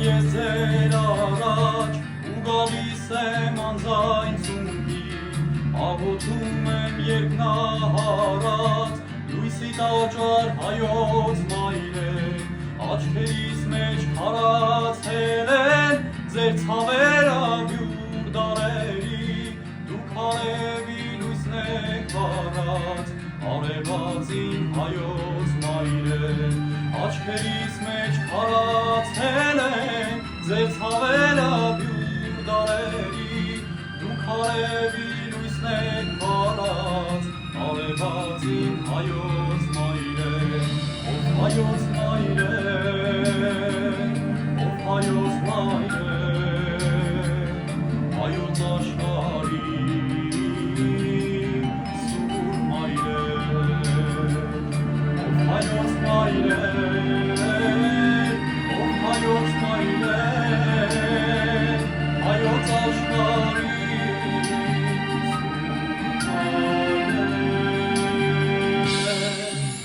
ես ձեր առաջ ու գալիս եմ անձայն ծունկի աղոթում եմ երբ նահարած լույսի տաճար հայոց մայրեր աչքերիս մեջ քարացել են ձեր ցավերը բյուր դարերի դուք արևի լույսն եք վառած արևածին հայոց մայրեր աչքերիս մեջ քարացել են ձեր ցավերը բյուր դարերի դուք արևի լույսն եք վառած արևածին